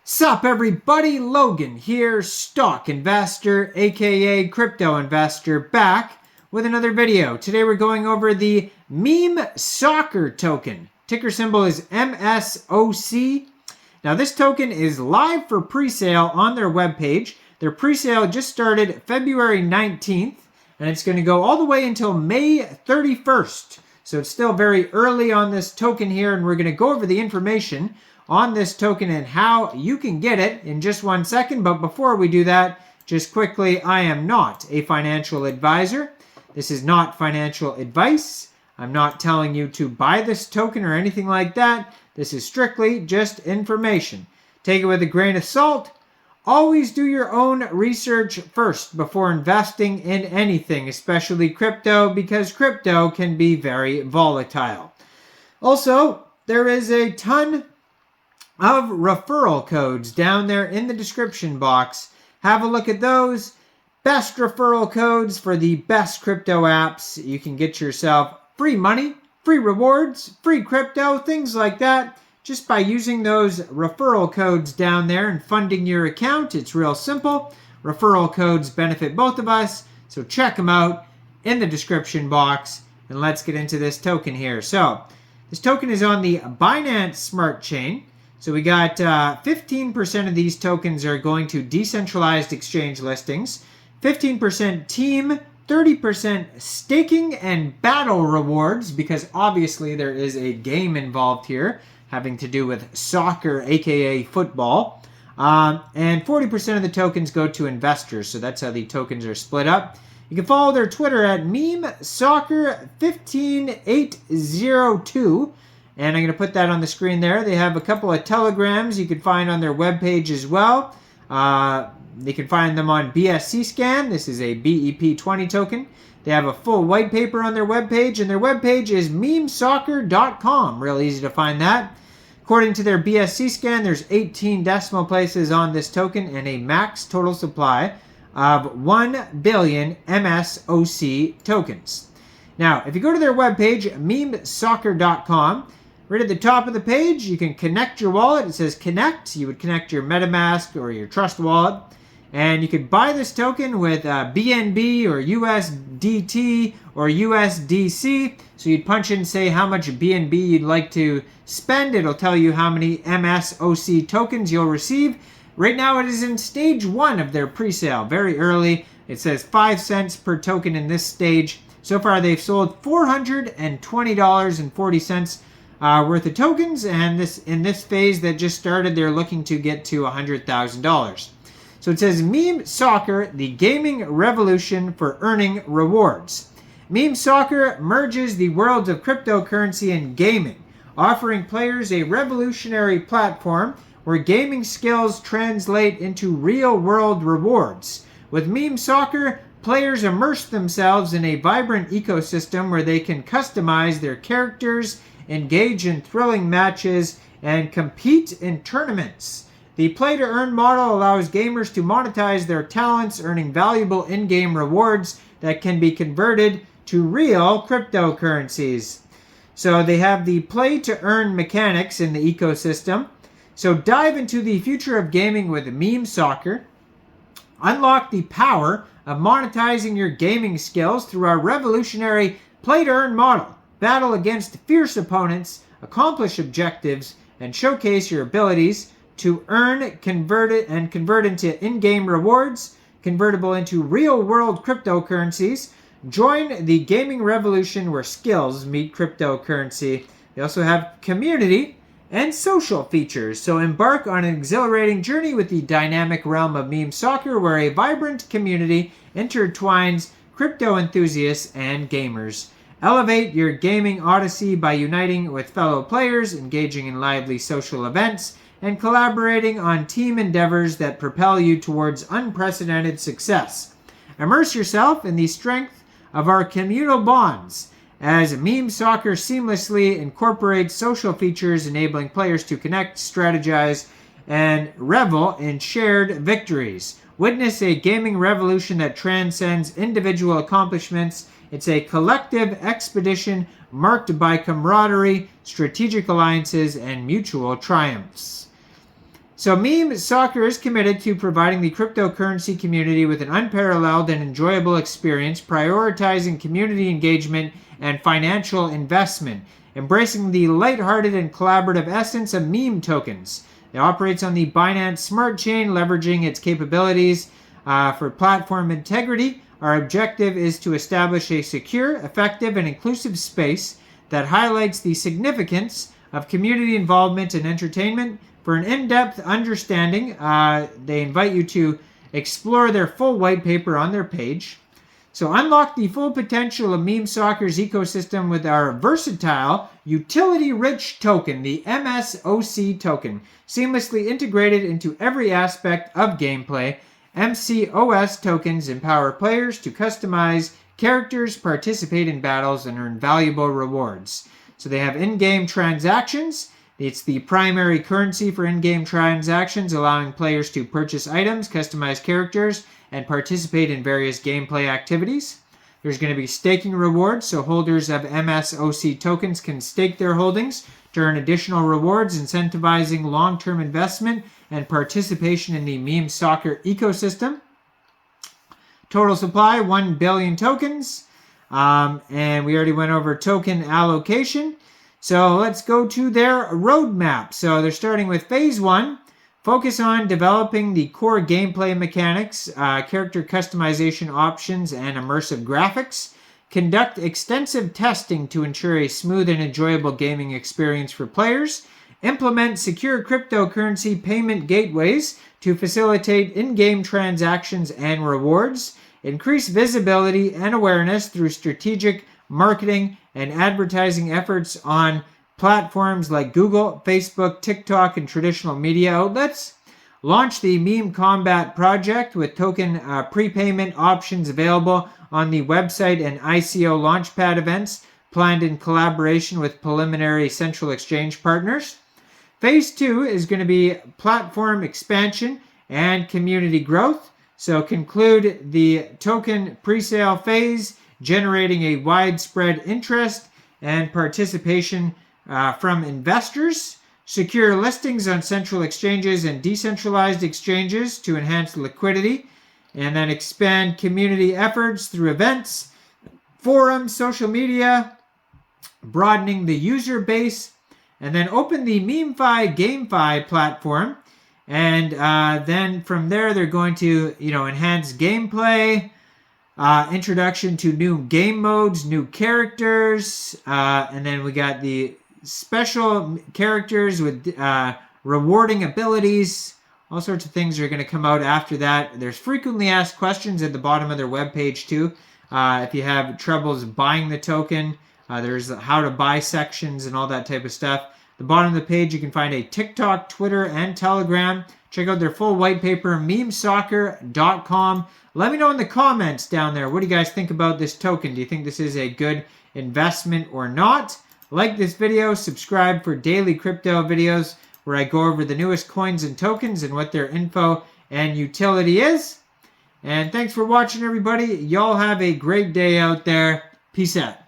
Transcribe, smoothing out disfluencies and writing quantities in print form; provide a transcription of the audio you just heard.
Sup everybody, Logan here, stock investor, aka crypto investor, back with another video. Today we're going over the Meme Soccer token. Ticker symbol is MSOC. Now this token is live for pre-sale on their webpage. Their pre-sale just started February 19th, and it's going to go all the way until May 31st. So it's still very early on this token here, and we're going to go over the information on this token and how you can get it in just 1 second. But before we do that, just quickly, I am not a financial advisor. This is not financial advice. I'm not telling you to buy this token or anything like that. This is strictly just information. Take it with a grain of salt. Always do your own research first before investing in anything, especially crypto, because crypto can be very volatile. Also, there is a ton of referral codes down there in the description box. Have a look at those. Best referral codes for the best crypto apps. You can get yourself free money, free rewards, free crypto, things like that, just by using those referral codes down there and funding your account. It's real simple. Referral codes benefit both of us, so check them out in the description box. And let's get into this token here. So this token is on the Binance Smart Chain. So we got 15% of these tokens are going to decentralized exchange listings, 15% team, 30% staking and battle rewards, because obviously there is a game involved here having to do with soccer, aka football. And 40% of the tokens go to investors, so that's how the tokens are split up. You can follow their Twitter at memesoccer15802. And I'm going to put that on the screen there. They have a couple of telegrams you can find on their webpage as well. They can find them on BSC Scan. This is a BEP20 token. They have a full white paper on their webpage, and their webpage is memesoccer.com. Real easy to find that. According to their BSC Scan, there's 18 decimal places on this token and a max total supply of 1 billion MSOC tokens. Now, if you go to their webpage, memesoccer.com, right at the top of the page, you can connect your wallet. It says connect. You would connect your MetaMask or your Trust wallet. And you could buy this token with BNB or USDT or USDC. So you'd punch in, say, how much BNB you'd like to spend. It'll tell you how many MSOC tokens you'll receive. Right now, it is in stage 1 of their pre-sale. Very early. It says 5 cents per token in this stage. So far, they've sold $420.40 worth of tokens, and in this phase that just started, they're looking to get to $100,000. So it says Meme Soccer, the gaming revolution for earning rewards. Meme Soccer merges the worlds of cryptocurrency and gaming, offering players a revolutionary platform where gaming skills translate into real-world rewards. With Meme Soccer, players immerse themselves in a vibrant ecosystem where they can customize their characters, engage in thrilling matches, and compete in tournaments. The play-to-earn model allows gamers to monetize their talents, earning valuable in-game rewards that can be converted to real cryptocurrencies. So they have the play-to-earn mechanics in the ecosystem. So dive into the future of gaming with Meme Soccer. Unlock the power of monetizing your gaming skills through our revolutionary play-to-earn model. Battle against fierce opponents, accomplish objectives, and showcase your abilities to earn, convert into in-game rewards, convertible into real-world cryptocurrencies. Join the gaming revolution where skills meet cryptocurrency. They also have community and social features. So embark on an exhilarating journey with the dynamic realm of Meme Soccer, where a vibrant community intertwines crypto enthusiasts and gamers. Elevate your gaming odyssey by uniting with fellow players, engaging in lively social events, and collaborating on team endeavors that propel you towards unprecedented success. Immerse yourself in the strength of our communal bonds as Meme Soccer seamlessly incorporates social features enabling players to connect, strategize, and revel in shared victories. Witness a gaming revolution that transcends individual accomplishments. It's a collective expedition marked by camaraderie, strategic alliances, and mutual triumphs. So Meme Soccer is committed to providing the cryptocurrency community with an unparalleled and enjoyable experience, prioritizing community engagement and financial investment, embracing the lighthearted and collaborative essence of meme tokens. It operates on the Binance Smart Chain, leveraging its capabilities for platform integrity. Our objective is to establish a secure, effective, and inclusive space that highlights the significance of community involvement and entertainment. For an in-depth understanding, they invite you to explore their full white paper on their page. So unlock the full potential of Meme Soccer's ecosystem with our versatile, utility-rich token, the MSOC token, seamlessly integrated into every aspect of gameplay. MCOS tokens empower players to customize characters, participate in battles, and earn valuable rewards. So they have in-game transactions. It's the primary currency for in-game transactions, allowing players to purchase items, customize characters, and participate in various gameplay activities. There's going to be staking rewards, so holders of MSOC tokens can stake their holdings to earn additional rewards, incentivizing long-term investment and participation in the Meme Soccer ecosystem. Total supply, 1 billion tokens. And we already went over token allocation. So let's go to their roadmap. So they're starting with phase 1. Focus on developing the core gameplay mechanics, character customization options, and immersive graphics. Conduct extensive testing to ensure a smooth and enjoyable gaming experience for players. Implement secure cryptocurrency payment gateways to facilitate in-game transactions and rewards. Increase visibility and awareness through strategic marketing and advertising efforts on platforms like Google, Facebook, TikTok, and traditional media outlets. Launch the Meme Combat project with token prepayment options available on the website and ICO Launchpad events planned in collaboration with preliminary central exchange partners. Phase 2 is going to be platform expansion and community growth. So conclude the token presale phase, generating a widespread interest and participation from investors. Secure listings on central exchanges and decentralized exchanges to enhance liquidity. And then expand community efforts through events, forums, social media, broadening the user base. And then open the MemeFi GameFi platform. And then from there, they're going to, enhance gameplay, introduction to new game modes, new characters, and then we got the special characters with rewarding abilities. All sorts of things are going to come out after that. There's frequently asked questions at the bottom of their webpage too. If you have troubles buying the token, there's how to buy sections and all that type of stuff. The bottom of the page, you can find a TikTok, Twitter, and Telegram. Check out their full white paper, memesoccer.com. Let me know in the comments down there, what do you guys think about this token? Do you think this is a good investment or not? Like this video, subscribe for daily crypto videos where I go over the newest coins and tokens and what their info and utility is. And thanks for watching, everybody. Y'all have a great day out there. Peace out.